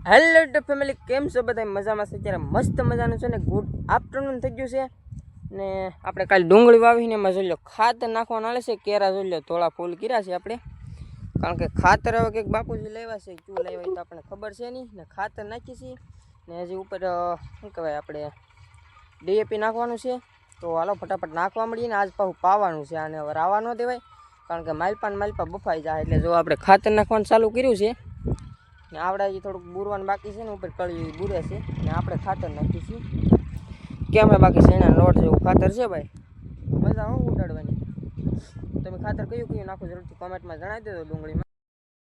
Hello two family, કેમ છો બધા? મજામાં છે? ત્યારે મસ્ત મજાનું છે ને ગુડ આફ્ટરનૂન થઈ ગયું છે ને આપણે કાલે ડુંગળી વાવીને એમાં જોઈ લો ખાતર નાખવાનું આવે છે. કેરા જોઈ લો થોડા ફૂલ કર્યા છે આપણે, કારણ કે ખાતર હવે કંઈક બાપુજી લેવા છે, ક્યું લેવા તો આપણને ખબર છે નહીં. ને ખાતર નાખીએ છીએ ને હજી ઉપર શું કહેવાય આપણે ડીએપી નાખવાનું છે. તો હાલો ફટાફટ નાખવા મળીએ ને આજ પાછું પાવાનું છે. આને હવે રાવા ન દેવાય, કારણ કે માલપા બફાઈ જાય. એટલે જો આપણે ખાતર નાખવાનું ચાલુ કર્યું છે ને આવડા જે થોડુંક બુરવાનું બાકી છે ને, ઉપર કળી બુરે છે ને આપણે ખાતર નાખીએ છીએ. કેમ બાકી શેણા લોટ જેવું ખાતર છે ભાઈ, મજા હું ઉડાડવાની. તમે ખાતર કયું નાખો જરૂરથી કોમેન્ટમાં જણાવી દેજો. ડુંગળીમાં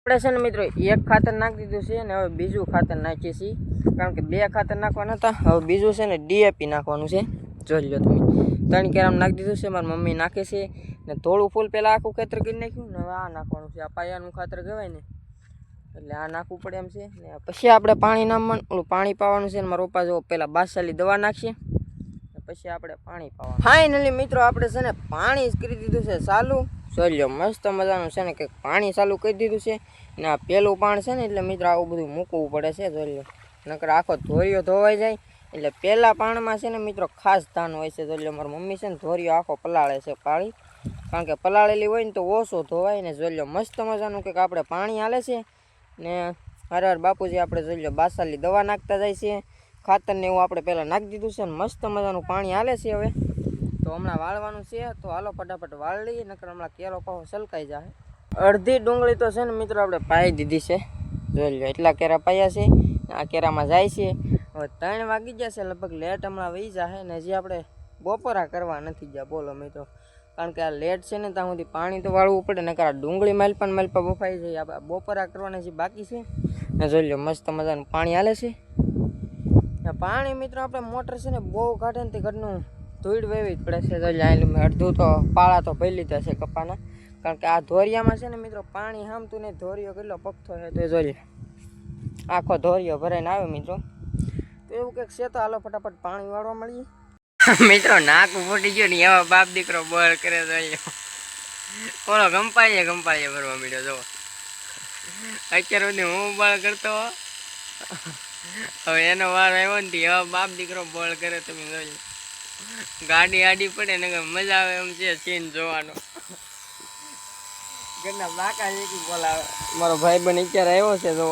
આપણે છે ને મિત્રો એક ખાતર નાખી દીધું છે ને હવે બીજું ખાતર નાખીએ છીએ, કારણ કે બે ખાતર નાખવાના હતા. હવે બીજું છે ને ડીએપી નાખવાનું છે. જોઈ લો તમે 3 કેરામ નાખી દીધું છે, મારી મમ્મી નાખે છે. ને થોડું ફૂલ પહેલાં આખું ખેતર કરી નાખ્યું ને હવે આ નાખવાનું છે. આ પાયાનું ખાતર કહેવાય ને, એટલે આ નાખવું પડે એમ છે. ને પછી આપણે પાણી નાખવાનું, ઓલું પાણી પાવાનું છે ને મારા પપ્પા જો પહેલાં બાસાલી દવા નાખીએ પછી આપણે પાણી પાવાનું. ફાઇનલી મિત્રો આપણે છે ને પાણી જ કરી દીધું છે ચાલુ. જોઈ લો મસ્ત મજાનું છે ને કે પાણી ચાલુ કરી દીધું છે ને આ પહેલું પાણ છે ને એટલે મિત્રો આવું બધું મૂકવું પડે છે. જોઈ લો નકર આખો ધોરિયો ધોવાઈ જાય. એટલે પહેલાં પાણીમાં છે ને મિત્રો ખાસ ધાન હોય છે. જોઈ લો મારી મમ્મી છે ને ધોરિયો આખો પલાળે છે પાણી, કારણ કે પલાળેલી હોય ને તો ઓછો ધોવાય. ને જોઈ લો મસ્ત મજાનું કંઈક આપણે પાણી હાલે છે ને હર બાપુજી આપણે જોઈ લો બાસાલી દવા નાખતા જાય છે. ખાતર ને એવું આપણે પહેલાં નાખી દીધું છે ને મસ્ત મજાનું પાણી હાલે છે. હવે તો હમણાં વાળવાનું છે, તો હાલો ફટાફટ વાળ લઈએ, નકર હમણાં કેરો પાછો સલકાઈ જાય. અડધી ડુંગળી તો છે ને મિત્રો આપણે પાઈ દીધી છે. જોઈ લો એટલા કેરા પાયા છે. આ કેરામાં જાય છે. હવે 3 વાગી જશે લગભગ, લેટ હમણાં વહી જશે ને હજી આપણે બપોરા કરવા નથી ગયા. બોલો મિત્રો, કારણ કે આ લેટ છે ને ત્યાં સુધી પાણી તો વાળવું પડે, નકર આ ડુંગળી માલપા બફાઈ જાય. આપણે બપોરા કરવાના જે બાકી છે ને જોઈ લો મસ્ત મજાનું પાણી હાલે છે. પાણી મિત્રો આપણે મોટર છે ને બહુ કાઢે ને તે ઘરનું ધૂળ વેવી જ પડે છે. જોઈ લો અડધું તો પાળા તો ભરી લીધા છે કપાના, કારણ કે આ ધોરિયામાં છે ને મિત્રો પાણી હામતું ને ધોરિયો કેટલો પગથો છે. તો જોઈ લો આખો ધોરિયો ભરાઈને આવે મિત્રો. તો એવું કંઈક છે. તો હાલો ફટાફટ પાણી વાળવા મળીએ. મિત્રો નાક ફૂટી ગયો ને એવા બાપ દીકરો બળ કરે. જોઈ લો ઓલો ગંપાઈએ ભરવા મળ્યો. જો અત્યાર સુધી હું બળ કરતો, હવે એનો વાર આવ્યો ને એવા બાપ દીકરો બળ કરે. તમે જોઈ લો ગાડી આડી પડે ને મજા આવે એમ છે સીન જોવાનો. ઘરના બાકા જેકી બોલાવે. મારો ભાઈ બન અત્યારે આવ્યો છે. જો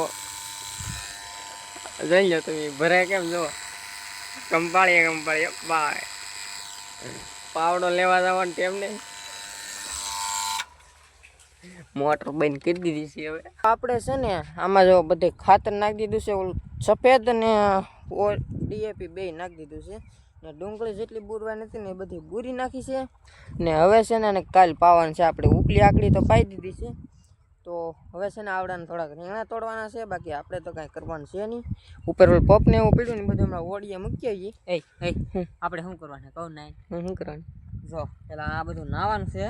જોઈ લો તમે ભરાય કેમ જો કંપાળીએ બાય પાવડો લેવા જવાનો ટેમ નહીં. મોટર બંધ કરી દીધી છે. હવે આપણે છે ને આમાં જો બધે ખાતર નાખી દીધું છે, ઓલું સફેદ ને ડીએપી બે નાખી દીધું છે. ને ડુંગળી જેટલી બુરવા નથી ને એ બધી બુરી નાખી છે. ને હવે છે ને કાલ પાવાનું છે. આપણે ઉપલી આકડી તો પાઈ દીધી છે. તો હવે છે ને આવડાને થોડાક રીંગણા તોડવાના છે, બાકી આપણે તો કાંઈ કરવાનું છે નહીં. ઉપર પપ ને એવું પીડ્યું ને બધું હમણાં ઓળીએ મૂકી આવીએ. આપણે શું કરવાનું કહું ના શું કરવાનું? જો પેલા આ બધું નાવાનું છે.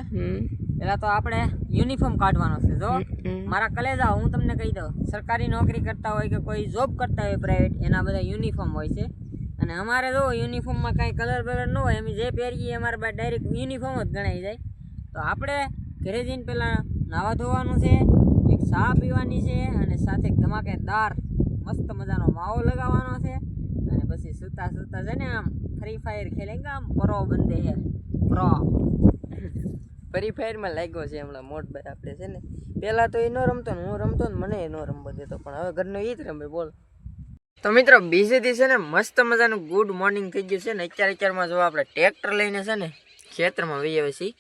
પેલા તો આપણે યુનિફોર્મ કાઢવાનો છે. જો મારા કલેજા હું તમને કહી દઉં, સરકારી નોકરી કરતા હોય કે કોઈ જોબ કરતા હોય પ્રાઇવેટ, એના બધા યુનિફોર્મ હોય છે. અને અમારે જો યુનિફોર્મમાં કાંઈ કલર બલર ન હોય, અમે જે પહેરીએ અમારે બાદ ડાયરેક્ટ યુનિફોર્મ જ ગણાઈ જાય. તો આપણે ઘરે જઈને પહેલાં નાવા ધોવાનું છે, એક ચા પીવાની છે, અને સાથે એક ધમાકેદાર મસ્ત મજાનો માવો લગાવવાનો છે. અને પછી સૂતા છે ને આમ ફ્રી ફાયર ખેલેંગે. આમ પ્રો બંદે હે પ્રો ફ્રી ફાયરમાં લાગ્યો છે હમણાં મોટભાઈ. આપણે છે ને પહેલાં તો એ ન રમતો ને હું રમતો ને મને એ ન રમવા દેતો, પણ હવે ઘરનો એ જ રમે. બોલ તો મિત્રો બીજે દિવસે ને મસ્ત મજાનું ગુડ મોર્નિંગ થઈ ગયું છે ને. અત્યારમાં જો આપણે ટ્રેક્ટર લઈને છે ને ખેતરમાં વહી આવે છીએ,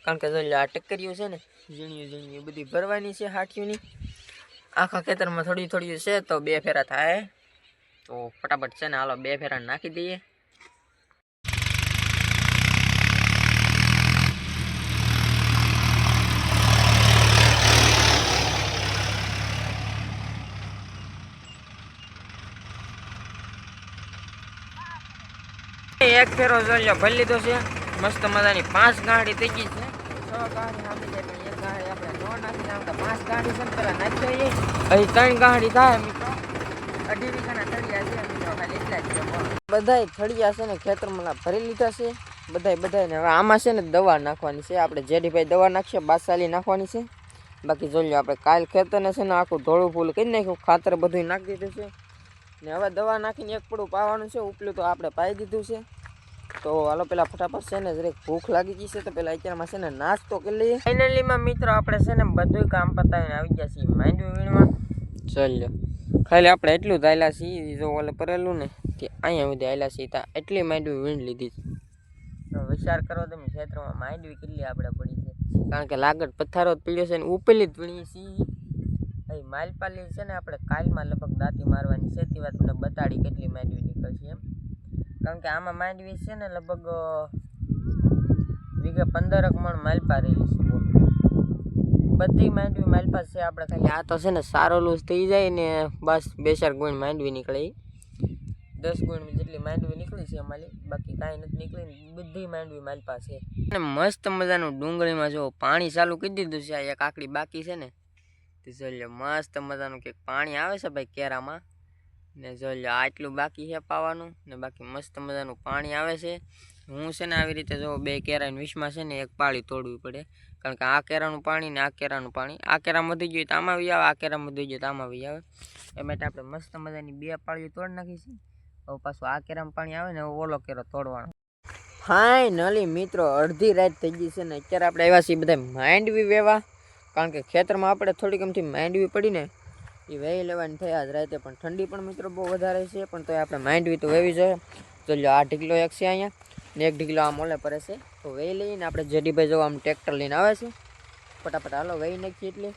કારણ કે જો આ ટક્કરીઓ છે ને ઝીણ્યું બધી ભરવાની છે હાથીઓની. આખા ખેતરમાં થોડી છે, તો 2 ફેરા થાય. તો ફટાફટ છે ને હાલો 2 ફેરા નાખી દઈએ. એક ફેરો જોઈ લો ભરી લીધો છે. મસ્ત મજાની 5 ગાંઠી થઈ ગઈ છે. 6 ગાંઠી નાખી જાય, પણ 1 ગાંઠી આપણે ન નાખી નાખતા 5 ગાંઠી છે ને પેલા નાખી દઈએ. અહીં 3 ગાંઠી થાય મિત્રો. 2.5 વીઘાના થળિયા છે મિત્રો, ખાલી એટલા જ છે. બધાય થળિયા છે ને ખેતરમાં ભરી લીધા છે બધાને. હવે આમાં છે ને દવા નાખવાની છે. આપણે જેડીભાઈ દવા નાખીએ, બાસાલી નાખવાની છે. બાકી જોઈ લો આપણે કાલ ખેતરને છે ને આખું ધોળું ફૂલ કરી નાખ્યું, ખાતર બધું નાખી દીધું છે. ને હવે દવા નાખીને એક પડું પાવાનું છે. ઉપલું તો આપણે પાઈ દીધું છે. તો હાલો પેલા ફટાફટ છે ને જરીક ભૂખ લાગી ગઈ છે તો પેલા અત્યારમાં છે ને નાસ્તો કરી લઈએ. ફાઇનલીમાં મિત્રો આપણે છે ને બધું કામ પતાવીને આવી ગયા છીએ માંડવી વીણવા. ચાલ્યો ખાલી આપણે એટલું જ આયલા છીએ. જો ઓલે પરેલું ને તે અહીંયા સુધી આયલા છીએ ત્યાં એટલી માંડવી વીણ લીધી છે. તો વિચાર કરો તમે ક્ષેત્રમાં માંડવી કેટલી આપણે પડી છે. કારણ કે લાગત પથ્થારો જ પીડ્યો છે ને ઉપેલી જ વીણીએ છીએ. ભાઈ માલપાલી છે ને આપણે કાલમાં લગભગ દાંતી મારવાની છે. તે વાત તમને બતાડી કેટલી માંડવી નીકળશે એમ. કારણ કે આમાં માંડવી છે ને લગભગ વીઘે 15 મણ માલપા રહેલી છે. બધી માંડવી માલપા છે આપણે. ખાલી આ તો છે ને સારો લૂઝ થઈ જાય ને બસ 2-4 ગુણ માંડવી નીકળે. 10 ગુણ જેટલી માંડવી નીકળી છે અમારી. બાકી કાંઈ નથી નીકળી. બધી માંડવી માલપા છે. અને મસ્ત મજાનું ડુંગળીમાં જો પાણી ચાલુ કરી દીધું છે. આ એક આકડી બાકી છે ને તો જોઈ મસ્ત મજાનું કંઈક પાણી આવે છે ભાઈ કેરામાં. ને જોઈ લો આટલું બાકી છે પાવાનું ને બાકી મસ્ત મજાનું પાણી આવે છે. હું છે ને આવી રીતે જો 2 કેરાની વીસમાં છે ને એક પાળી તોડવી પડે. કારણ કે આ કેરાનું પાણી ને આ કેરાનું પાણી. આ કેરામાં વધી ગયું તો આમાં આવી આવે, આ કેરામાં વધી ગયું તો આમાં આવી આવે. એ માટે આપણે મસ્ત મજાની 2 પાળીઓ તોડી નાખી છે. હવે પાછું આ કેરામાં પાણી આવે ને ઓલો કેરો તોડવાનો. ફાઇનલી મિત્રો અડધી રાત થઈ ગઈ છે ને અત્યારે આપણે આવ્યા છીએ બધા માંડવી વેવા. કારણ કે ખેતરમાં આપણે થોડીક એમથી માંડવી પડીને એ વેઈ લેવાની થયા જ રાતે. પણ ઠંડી પણ મિત્રો બહુ વધારે છે. પણ તો આપણે માંડવી તો વેવી જોઈએ. તો લો આ ઢીકલો એક છે અહીંયા ને એક ઢીકલો આમ ઓલે પડે છે. તો વેઈ લઈને આપણે જેડીભાઈ જો આમ ટ્રેક્ટર લઈને આવે છે. ફટાફટ હાલો વેઈ નાખીએ એટલે